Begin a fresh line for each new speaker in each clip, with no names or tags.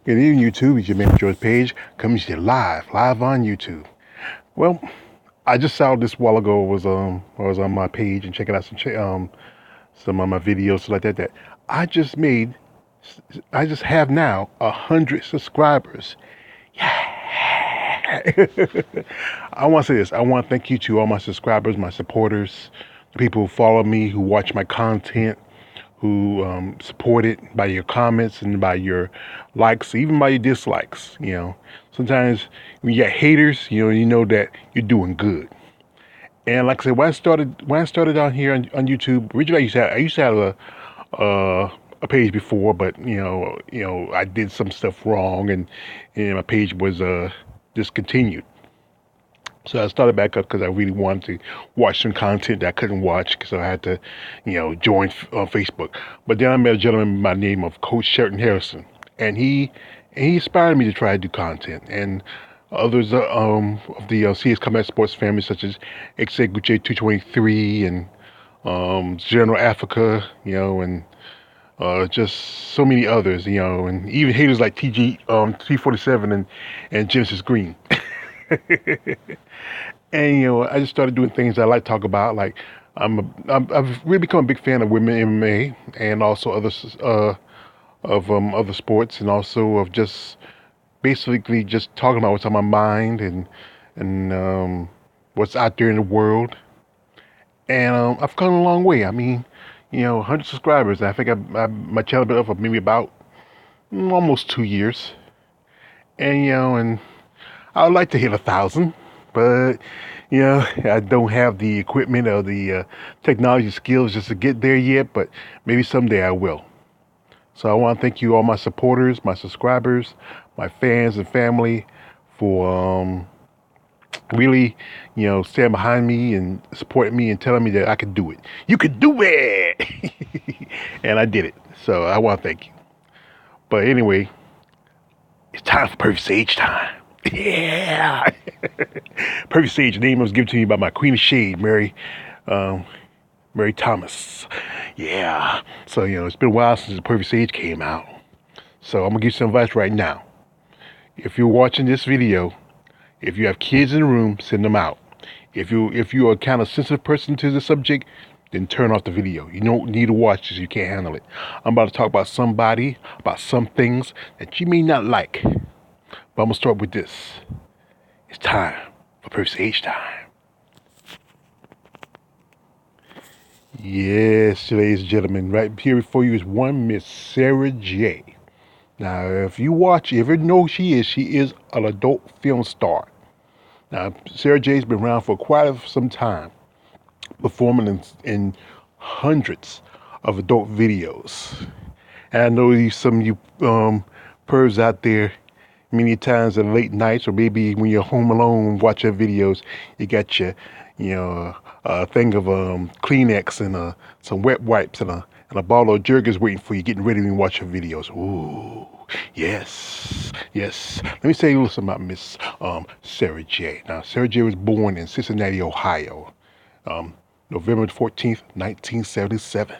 Good evening, YouTube. It's your man George Page coming to you live on YouTube. Well, I just saw this while ago. I was on my page and checking out some of my videos stuff like that. That I just made. I just have now 100 subscribers. Yeah. I want to say this. I want to thank you to all my subscribers, my supporters, the people who follow me, who watch my content, who support it by your comments and by your likes, even by your dislikes. Sometimes when you got haters, you know that you're doing good. And like I said, when I started on here on YouTube, originally I used to have a page before, but I did some stuff wrong, and my page was discontinued. So I started back up because I really wanted to watch some content that I couldn't watch because I had to, join Facebook. But then I met a gentleman by the name of Coach Shelton Harrison, and he inspired me to try to do content. And others of the CS Combat Sports family, such as Exeguche 223 and General Africa, and just so many others, and even haters like TG 347 and Genesis Green. And I just started doing things I like to talk about. Like I've really become a big fan of women MMA and also other sports, and also of just basically just talking about what's on my mind and what's out there in the world. And I've come a long way. I mean, 100 subscribers. I think my channel been up for maybe about almost 2 years. And I would like to hit 1,000, but I don't have the equipment or the technology skills just to get there yet. But maybe someday I will. So I want to thank you, all my supporters, my subscribers, my fans and family, for really, standing behind me and supporting me and telling me that I could do it. You could do it, and I did it. So I want to thank you. But anyway, it's time for Perfect Sage time. Yeah. Perfect Sage, the name was given to me by my Queen of Shade, um, Mary Thomas. Yeah. So, it's been a while since the Perfect Sage came out. So I'm going to give you some advice right now. If you're watching this video, if you have kids in the room, send them out. If you're a kind of sensitive person to the subject, then turn off the video. You don't need to watch this. You can't handle it. I'm about to talk about some things that you may not like. But I'm going to start with this. It's time for Perfect Sage time. Yes, ladies and gentlemen, right here before you is one Miss Sara Jay. Now, if you know who she is an adult film star. Now, Sara Jay's been around for quite some time, performing in hundreds of adult videos. And I know some of you pervs out there, many times at late nights or maybe when you're home alone watching videos, you got your, a thing of Kleenex and some wet wipes and a bottle of Jergens waiting for you, getting ready to watch your videos. Ooh, yes, yes. Let me say a little something about Miss Sara Jay. Now, Sara Jay was born in Cincinnati, Ohio, November 14th, 1977.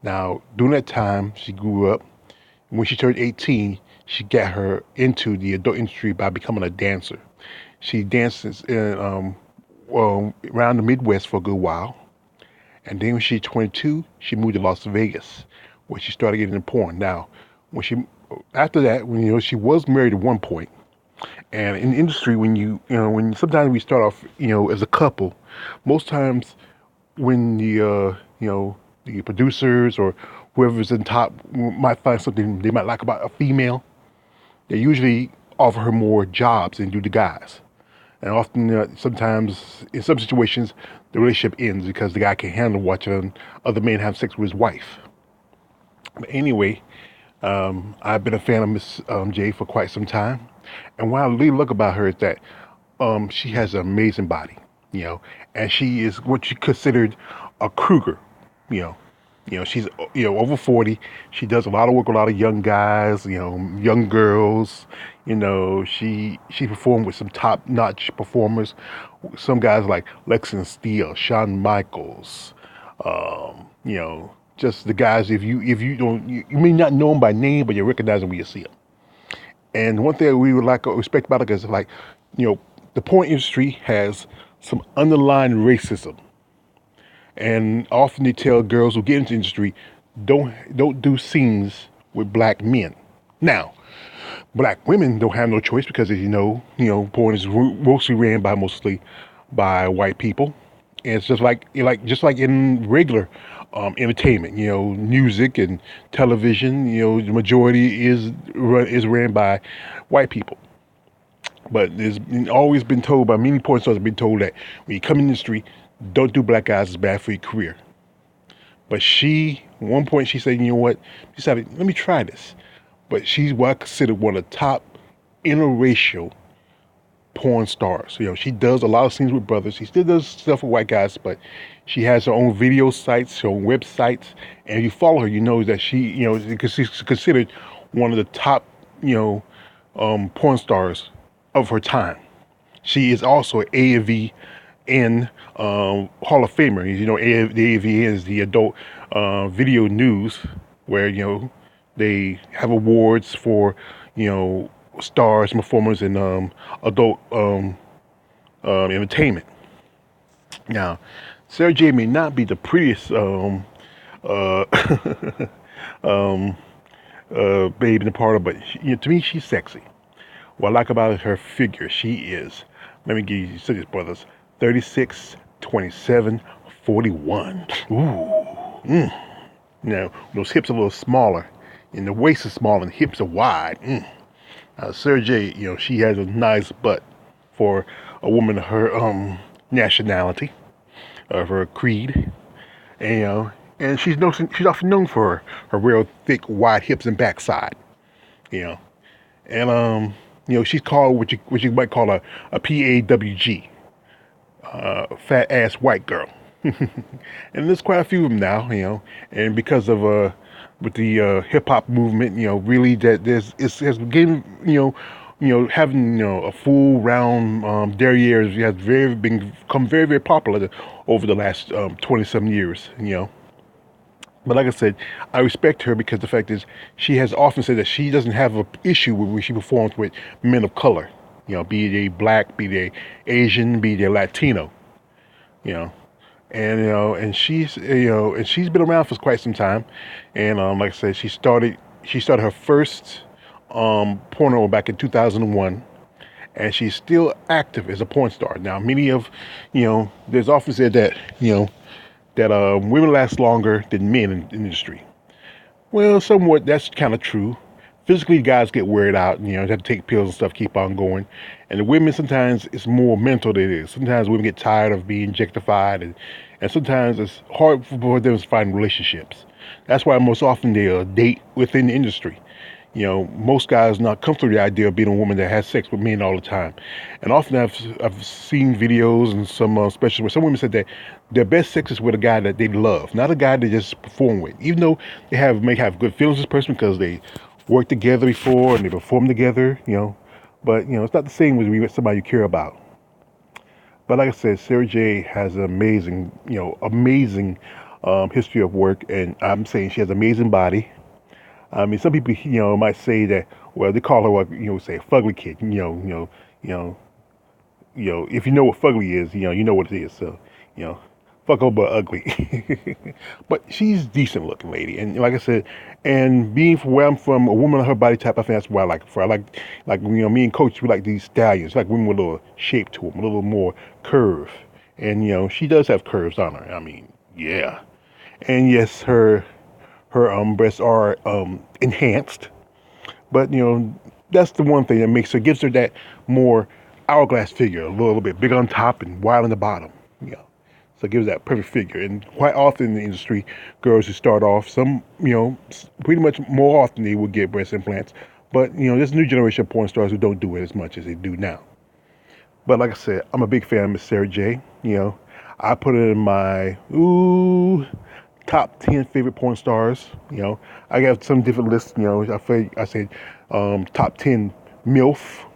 Now, during that time, she grew up. When she turned 18, she got her into the adult industry by becoming a dancer. She dances around the Midwest for a good while. And then when she's 22, she moved to Las Vegas, where she started getting into porn. Now, after that, when she was married at one point, and in the industry, when sometimes we start off, as a couple, most times when the producers or whoever's in top might find something they might like about a female, they usually offer her more jobs than do the guys. And often, sometimes, in some situations, the relationship ends because the guy can't handle watching other men have sex with his wife. But anyway, I've been a fan of Miss J for quite some time. And what I really look about her is that she has an amazing body, and she is what you considered a Kruger, you know. She's over 40. She does a lot of work with a lot of young guys, young girls. She performed with some top-notch performers. Some guys like Lexington Steele, Shawn Michaels. Just the guys. If you don't, you may not know them by name, but you recognize them when you see them. And one thing we would like to respect about it is like, you know, the porn industry has some underlying racism, and often they tell girls who get into the industry, don't do scenes with black men. Now, black women don't have no choice because, as porn is mostly ran by mostly by white people, and it's just like in regular entertainment, music and television. The majority is ran by white people. But there's always been told by many porn stars have been told that when you come in the industry, don't do black guys, it's bad for your career. But at one point, she said, you know what? She decided, let me try this. But she's what I consider one of the top interracial porn stars. She does a lot of scenes with brothers. She still does stuff with white guys, but she has her own video sites, her own websites. And if you follow her, you know that because she's considered one of the top, porn stars of her time. She is also an AVN Hall of Famer. The AVN is the Adult Video News, where they have awards for stars, performers in adult entertainment. Now, Sara Jay may not be the prettiest uh, um, babe in the parlor, but to me, she's sexy. What I like about her figure, she is, let me give you this, brothers, 36, 27, 41. Ooh. Now, those hips are a little smaller, and the waist is small, and the hips are wide. Sara Jay, she has a nice butt for a woman of her nationality, of her creed, and she's often known for her real thick, wide hips and backside, you know, and she's called what you might call a PAWG, fat ass white girl. And there's quite a few of them now, and because of with the hip hop movement, really that has getting, having a full round derriere has become very very popular over the last 27 years, But like I said, I respect her because the fact is she has often said that she doesn't have an issue when she performs with men of color, be they black, be they Asian, be they Latino, you know and she's been around for quite some time, and like I said, she started her first porno back in 2001, and she's still active as a porn star. Now, there's often said that that women last longer than men in the industry. Well, somewhat that's kind of true. Physically, guys get wearied out, they have to take pills and stuff, keep on going. And the women, sometimes it's more mental than it is. Sometimes women get tired of being objectified, and sometimes it's hard for them to find relationships. That's why most often they'll date within the industry. Most guys not comfortable with the idea of being a woman that has sex with men all the time. And often I've seen videos and some especially where some women said that their best sex is with a guy that they love, not a guy they just perform with. Even though they may have good feelings with this person because they worked together before and they performed together, but it's not the same as when you with somebody you care about. But like I said, Sara Jay has an amazing history of work, and I'm saying she has an amazing body. I mean, some people, might say that, well, they call her what, say a fugly kid. You know, if you know what fugly is, you know what it is. So, fuck her but ugly. But she's decent looking lady, and like I said, and being from where I'm from, a woman of her body type, I think that's what I like her for. I like me and Coach, we like these stallions, like women with a little shape to them, a little more curve, and she does have curves on her. I mean, yeah, and yes, her breasts are enhanced, but that's the one thing that gives her that more hourglass figure, a little bit big on top and wide on the bottom. So it gives that perfect figure. And quite often in the industry, girls who start off, some pretty much more often they will get breast implants, but there's a new generation of porn stars who don't do it as much as they do now. But like I said, I'm a big fan of Miss Sara Jay. I put it in my top 10 favorite porn stars. I got some different lists. I said top 10 MILF,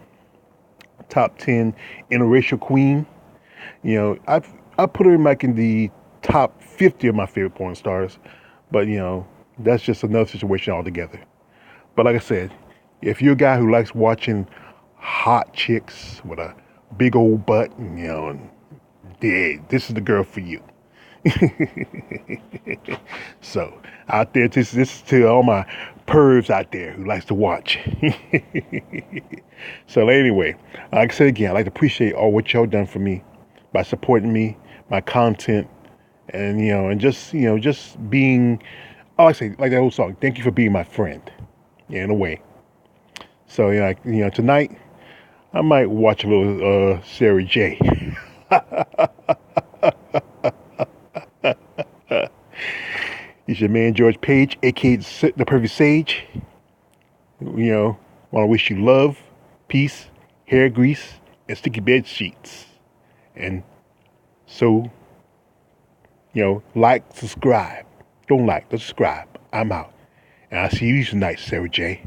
top 10 interracial queen. I put her in the top 50 of my favorite porn stars, but that's just another situation altogether. But like I said, If you're a guy who likes watching hot chicks with a big old butt, and yeah, this is the girl for you. So out there, this is to all my pervs out there who likes to watch. So anyway, like I said again, I'd like to appreciate all what y'all done for me by supporting me, my content, and and just being. Oh, I say like that old song. Thank you for being my friend. Yeah, in a way. So tonight I might watch a little Sara Jay. It's your man George Page, aka the Perfect Sage. Want to wish you love, peace, hair grease, and sticky bed sheets. And so, like, subscribe. Don't like, but subscribe. I'm out. And I'll see you tonight, Sara Jay.